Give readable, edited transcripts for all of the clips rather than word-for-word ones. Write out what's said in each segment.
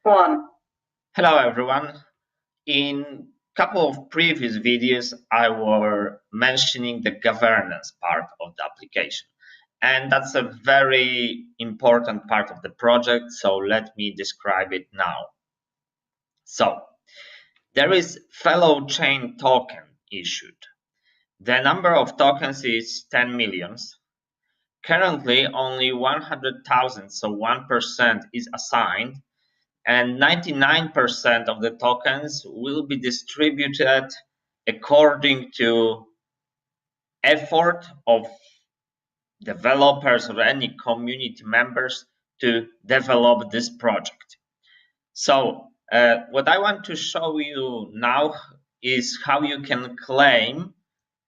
One. Hello everyone. In couple of previous videos, I were mentioning the governance part of the application. And that's a very important part of the project, so let me describe it now. So, there is fellow chain token issued. The number of tokens is 10 millions. Currently, only 100,000, so 1% is assigned, and 99% of the tokens will be distributed according to effort of developers or any community members to develop this project. So what I want to show you now is how you can claim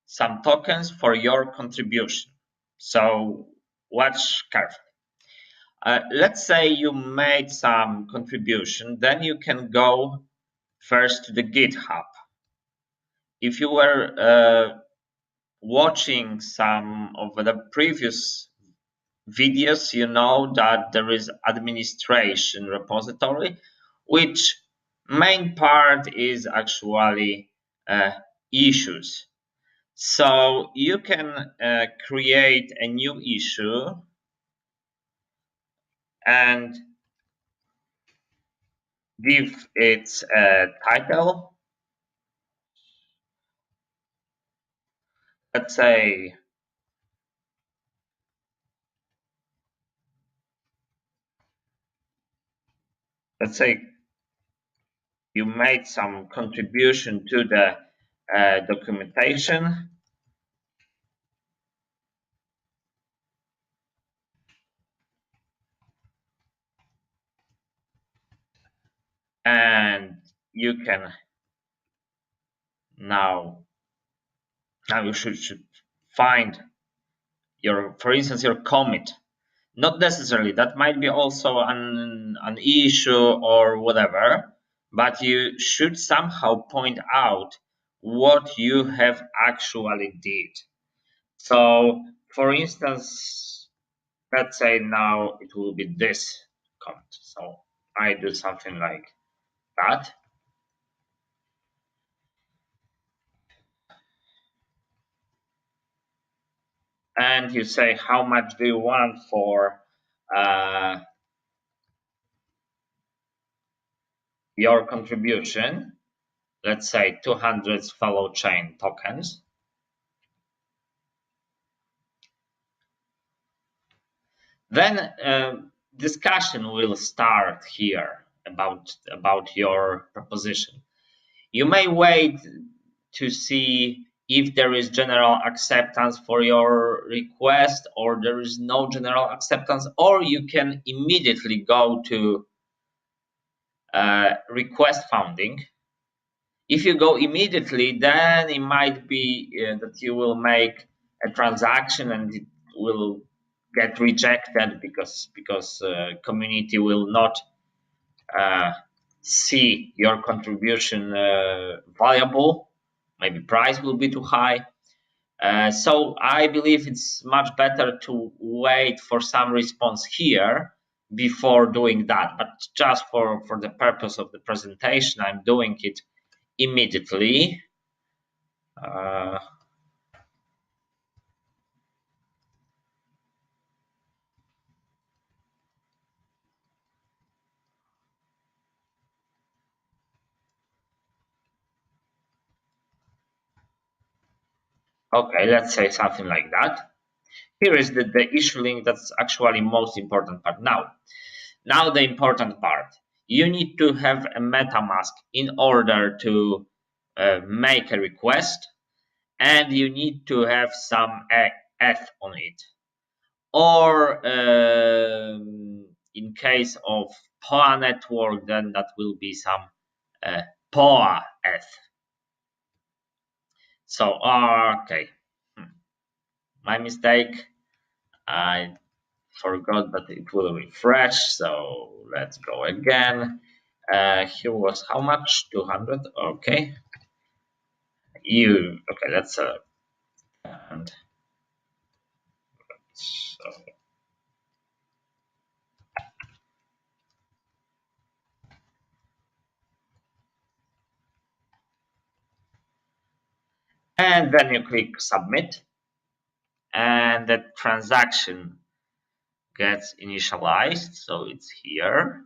some tokens for your contribution. So watch carefully. Let's say you made some contribution, then you can go first to the GitHub. If you were watching some of the previous videos, you know that there is administration repository, which main part is actually issues. So you can create a new issue and give it a title. Let's say you made some contribution to the documentation, and you can now you should find your, for instance, your commit. Not necessarily, that might be also an issue or whatever, but you should somehow point out what you have actually did. So for instance, let's say now it will be this commit. So I do something like that. And you say how much do you want for your contribution. Let's say 200 fellow chain tokens. Then discussion will start here about your proposition. You may wait to see if there is general acceptance for your request or there is no general acceptance, or you can immediately go to request founding. If you go immediately, then it might be that you will make a transaction and it will get rejected because community will not see your contribution valuable. Maybe price will be too high. So I believe it's much better to wait for some response here before doing that. But just for the purpose of the presentation, I'm doing it immediately. Okay, let's say something like that. Here is the issue link. That's actually most important part. Now the important part. You need to have a metamask in order to make a request, and you need to have some ETH on it. Or in case of POA network, then that will be some POA ETH. So, okay, my mistake. I forgot that it will refresh, so let's go again. Here was how much? 200. Okay. Okay, that's and so and then you click submit, and the transaction gets initialized, so it's here.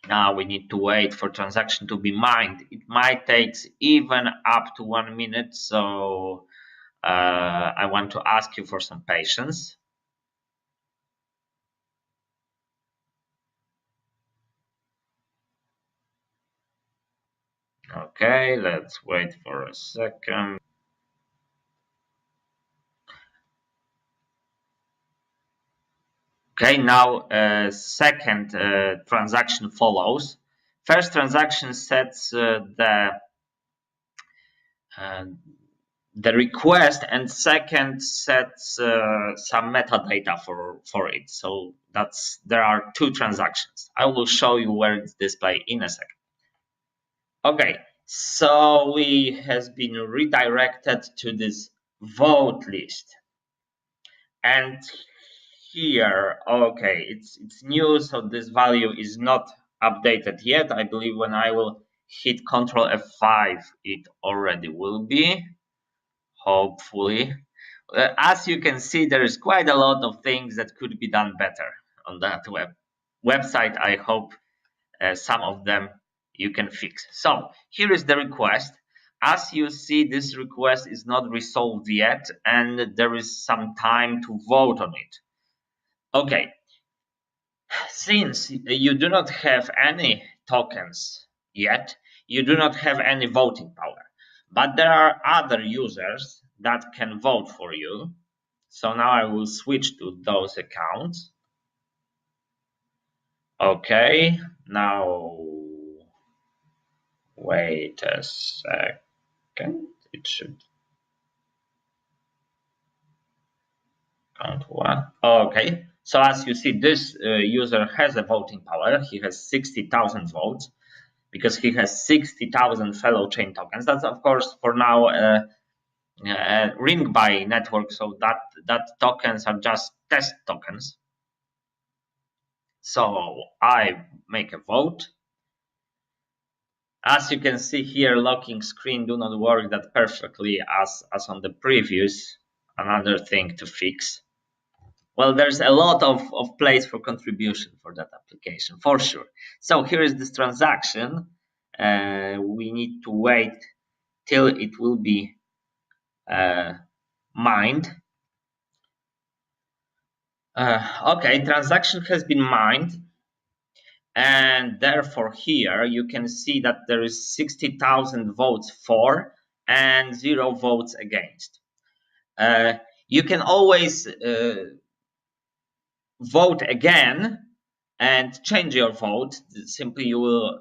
Now we need to wait for transaction to be mined. It might take even up to 1 minute, so I want to ask you for some patience. Okay, let's wait for a second. Okay, now second transaction follows. First transaction sets uh, the request, and second sets some metadata for it. So there are two transactions. I will show you where it's displayed in a second. Okay, so we has been redirected to this vote list, and here, okay, it's new, so this value is not updated yet. I believe when I will hit Control F5, it already will be, hopefully. As you can see, there is quite a lot of things that could be done better on that website. I hope some of them you can fix. So here is the request. As you see, this request is not resolved yet, and there is some time to vote on it. Okay, since you do not have any tokens yet, you do not have any voting power. But there are other users that can vote for you. So now I will switch to those accounts. Okay, now wait a second. It should count one. Okay, so as you see, this user has a voting power. He has 60,000 votes because he has 60,000 fellow chain tokens. That's of course for now ring by network, so that tokens are just test tokens. So I make a vote. As you can see here, locking screen do not work that perfectly as on the previous. Another thing to fix. Well, there's a lot of place for contribution for that application, for sure. So here is this transaction. We need to wait till it will be mined. Okay, transaction has been mined. And therefore here you can see that there is 60,000 votes for and 0 votes against. You can always vote again and change your vote. Simply you will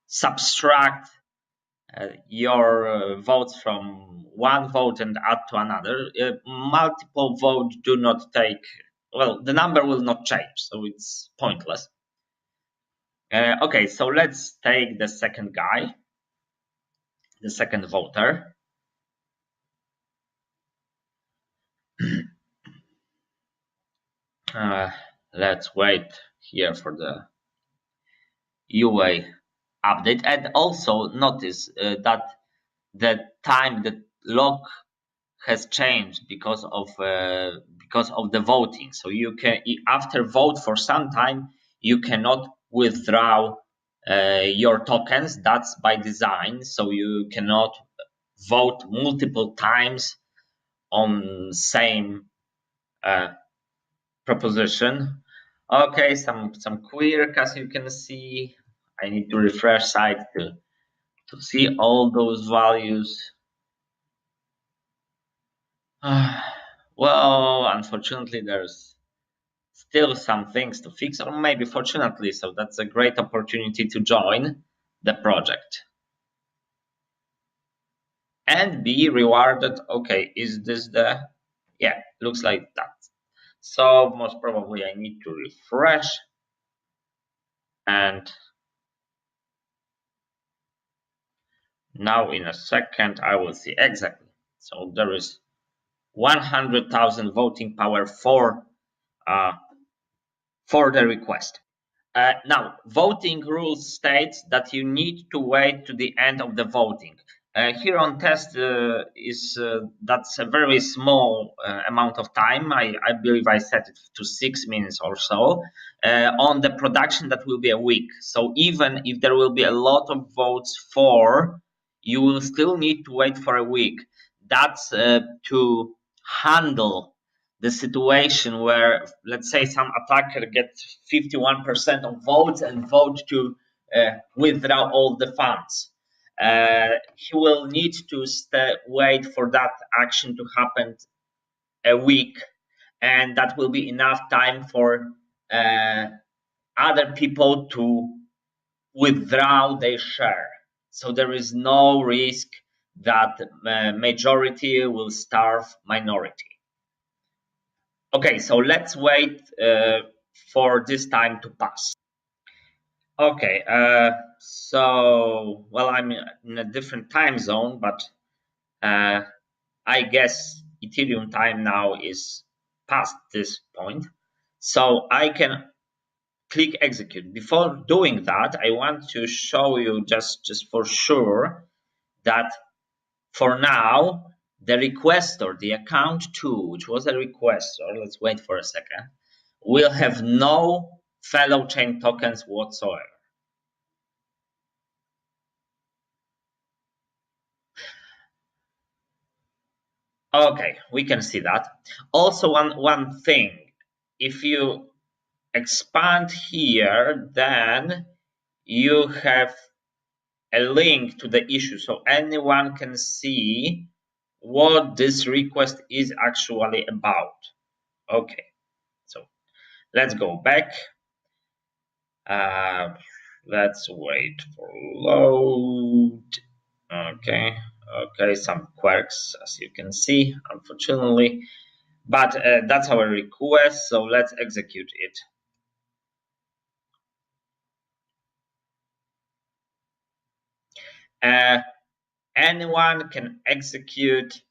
subtract your votes from one vote and add to another. Multiple votes do not take, well, the number will not change, so it's pointless. Okay, so let's take the second guy, the second voter. Let's wait here for the UA update, and also notice that the time the lock has changed because of the voting. So you can, after vote for some time, you cannot withdraw your tokens. That's by design, so you cannot vote multiple times on same proposition. Okay, some quirk, as you can see. I need to refresh site to see all those values. Well, unfortunately, there's still some things to fix, or maybe fortunately, so that's a great opportunity to join the project and be rewarded. Okay, is this the, yeah, looks like that. So most probably I need to refresh, and now in a second I will see exactly. So there is 100,000 voting power for for the request. Now, voting rules states that you need to wait to the end of the voting. Here on test that's a very small amount of time. I believe I set it to 6 minutes or so. On the production, that will be a week. So even if there will be a lot of votes for, you will still need to wait for a week. That's to handle the situation where, let's say, some attacker gets 51% of votes and vote to withdraw all the funds. He will need to wait for that action to happen a week, and that will be enough time for other people to withdraw their share. So there is no risk that majority will starve minority. Okay, so let's wait for this time to pass. Okay, so, well, I'm in a different time zone, but I guess Ethereum time now is past this point. So I can click execute. Before doing that, I want to show you just for sure that for now, the requester, the account 2, which was a requester, let's wait for a second, will have no fellow chain tokens whatsoever. Okay, we can see that. Also, one thing, if you expand here, then you have a link to the issue, so anyone can see what this request is actually about. Okay, so let's go back. Let's wait for load. Okay, some quirks, as you can see, unfortunately, but that's our request, so let's execute it. Anyone can execute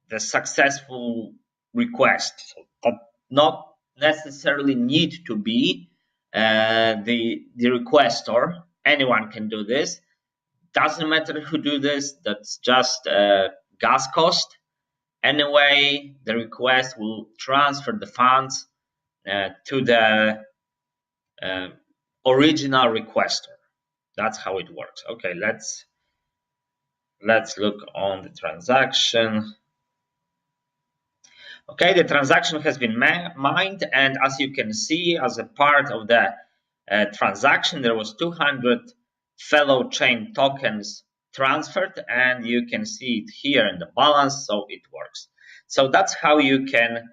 the successful request, so that not necessarily need to be the requester. Anyone can do this. Doesn't matter who do this. That's just gas cost. Anyway, the request will transfer the funds to the original requester. That's how it works. Okay, let's look on the transaction. Okay, the transaction has been mined, and as you can see, as a part of the transaction, there was 200 fellow chain tokens transferred, and you can see it here in the balance, so it works. So that's how you can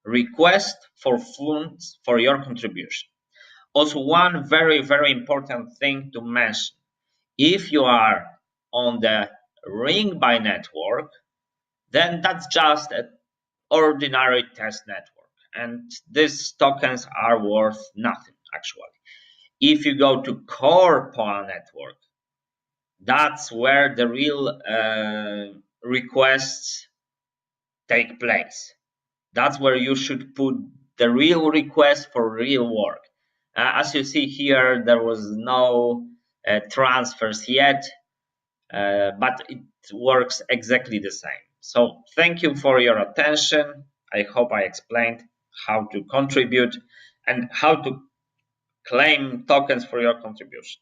request for funds for your contribution. Also, one very, very important thing to mention, if you are on the Ringby network, then that's just an ordinary test network, and these tokens are worth nothing actually. If you go to core Poa network, that's where the real requests take place. That's where you should put the real request for real work. As you see here, there was no transfers yet, but it works exactly the same. So thank you for your attention. I hope I explained how to contribute and how to claim tokens for your contribution.